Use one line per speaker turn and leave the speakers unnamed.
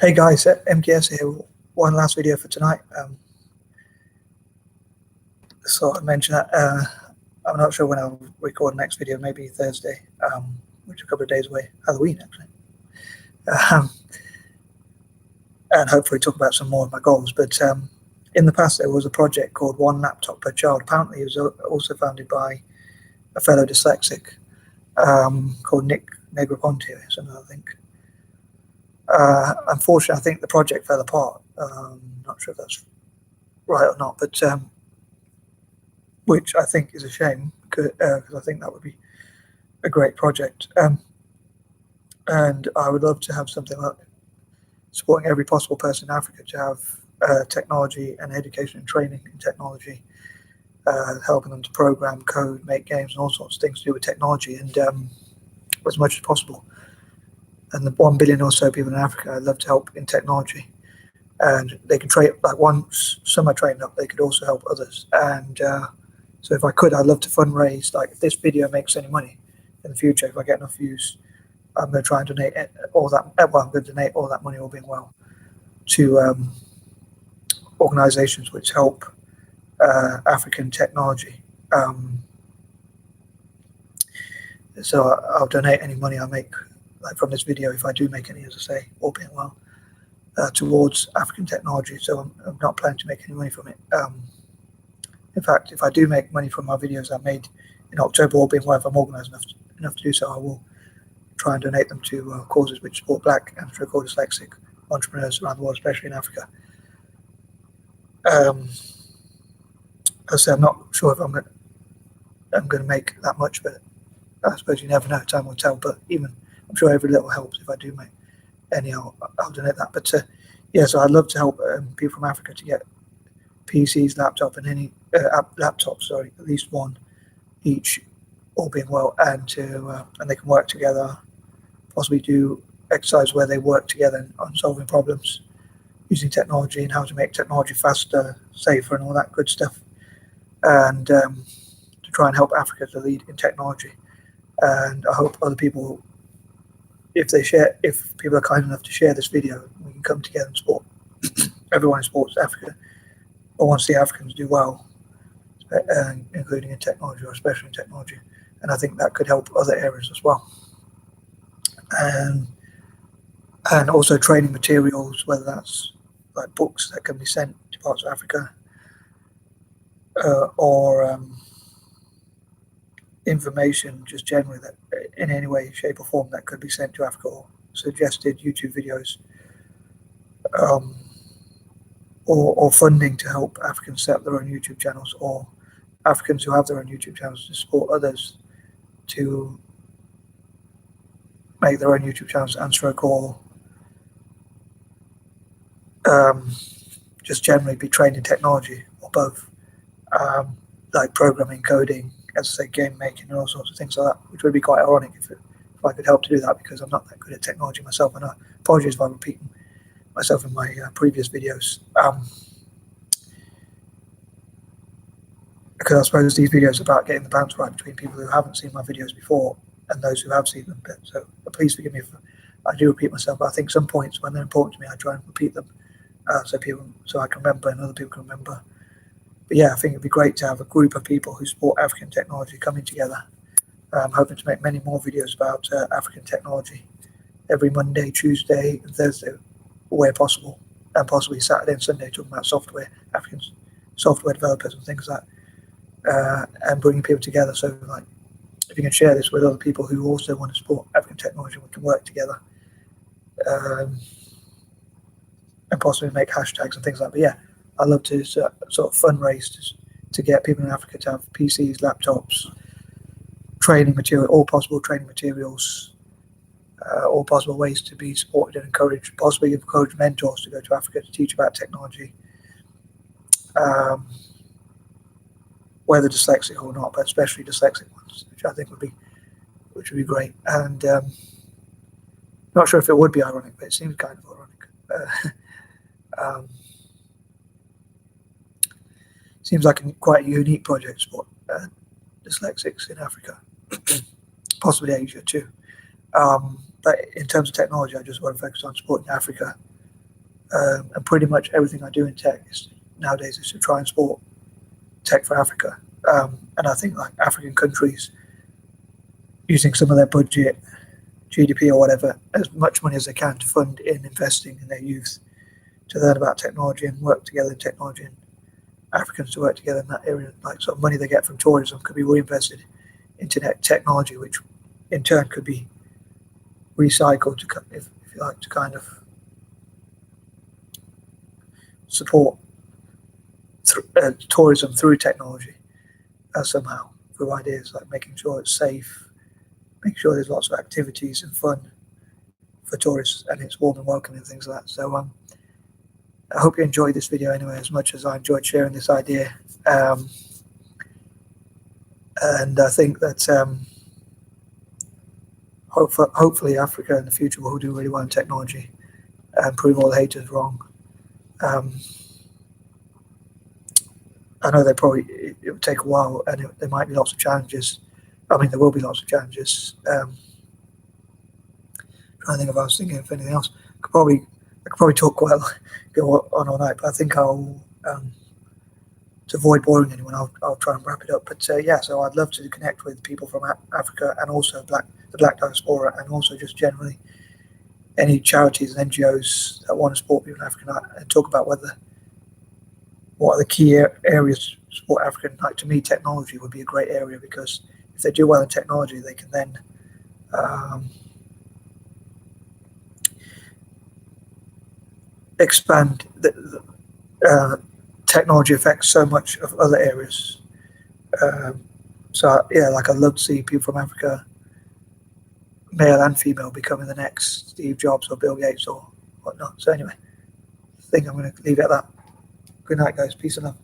Hey guys, MTS here. One last video for tonight. So I mentioned that I'm not sure when I'll record the next video, maybe Thursday, which is a couple of days away, Halloween actually. And hopefully talk about some more of my goals. But in the past there was a project called One Laptop Per Child. Apparently it was also founded by a fellow dyslexic called Nick Negroponte or something, I think. Unfortunately, I think the project fell apart. Not sure if that's right or not, but which I think is a shame because I think that would be a great project. And I would love to have something like supporting every possible person in Africa to have technology and education and training in technology, helping them to program, code, make games, and all sorts of things to do with technology, and as much as possible. And the 1 billion or so people in Africa, I'd love to help in technology. And they can train, like once some are trained up, they could also help others. And so if I could, I'd love to fundraise, like if this video makes any money in the future, if I get enough views, I'm going to try and donate all that, well, I'm going to donate all that money, all being well, to organizations which help African technology. So I'll donate any money I make, like from this video, if I do make any, as I say, all being well, towards African technology. So I'm not planning to make any money from it. In fact, if I do make money from my videos I made in October, all being well, if I'm organized enough to do so, I will try and donate them to causes which support Black and dyslexic entrepreneurs around the world, especially in Africa. As I say, I'm not sure if I'm going to make that much, but I suppose you never know. Time will tell. But even I'm sure every little helps. If I do make any, I'll donate that. But yeah, so I'd love to help people from Africa to get PCs, laptop, and any laptops. Sorry, at least one each, all being well, and they can work together. Possibly do exercise where they work together on solving problems using technology and how to make technology faster, safer, and all that good stuff. And to try and help Africa to lead in technology. And I hope other people, if people are kind enough to share this video, we can come together and support everyone who supports Africa or wants the Africans to do well, including in technology, or especially in technology. And I think that could help other areas as well. And also training materials, whether that's like books that can be sent to parts of Africa, or information just generally that in any way, shape or form that could be sent to Africa, or suggested YouTube videos, or funding to help Africans set up their own YouTube channels, or Africans who have their own YouTube channels to support others to make their own YouTube channels, and stroke or just generally be trained in technology, or both, like programming, coding, as I say, game making, and all sorts of things like that, which would be quite ironic if I could help to do that, because I'm not that good at technology myself. And I apologize if I'm repeating myself in my previous videos, because I suppose these videos are about getting the balance right between people who haven't seen my videos before and those who have seen them. So please forgive me if I do repeat myself, but I think some points, when they're important to me, I try and repeat them so I can remember and other people can remember. But yeah, I think it'd be great to have a group of people who support African technology coming together. I'm hoping to make many more videos about African technology every Monday, Tuesday, and Thursday, where possible, and possibly Saturday and Sunday, talking about software, African software developers and things like that, and bringing people together. So, like, if you can share this with other people who also want to support African technology, we can work together, and possibly make hashtags and things like that. But yeah, I'd love to sort of fundraise to get people in Africa to have PCs, laptops, training material, all possible training materials, all possible ways to be supported and encouraged, possibly encourage mentors to go to Africa to teach about technology, whether dyslexic or not, but especially dyslexic ones, which I think would be great. And not sure if it would be ironic, but it seems kind of ironic. Seems like quite a unique project to support dyslexics in Africa, possibly Asia too. But in terms of technology, I just want to focus on supporting Africa And pretty much everything I do in tech nowadays is to try and support tech for Africa. And I think like African countries using some of their budget, GDP or whatever, as much money as they can to fund in investing in their youth to learn about technology and work together in technology, and Africans to work together in that area. Like sort of money they get from tourism could be reinvested into technology, which in turn could be recycled to, if you like, to kind of support tourism through technology somehow, through ideas like making sure it's safe, making sure there's lots of activities and fun for tourists, and it's warm and welcoming and things like that. So I hope you enjoyed this video anyway, as much as I enjoyed sharing this idea. And I think that hopefully Africa in the future will do really well in technology and prove all the haters wrong. I know it will take a while, and there might be lots of challenges. I mean, there will be lots of challenges. Trying to think if I was thinking of anything else. I could probably talk quite go on all night, but I think I'll to avoid boring anyone, I'll try and wrap it up. But yeah, so I'd love to connect with people from Africa, and also the Black diaspora, and also just generally any charities and NGOs that want to support people in Africa, and talk about what are the key areas to support Africa. Like, to me, technology would be a great area, because if they do well in technology, they can then expand technology affects so much of other areas. So yeah, like I'd love to see people from Africa, male and female, becoming the next Steve Jobs or Bill Gates or whatnot. So anyway, I think I'm going to leave it at that. Good night, guys. Peace and love.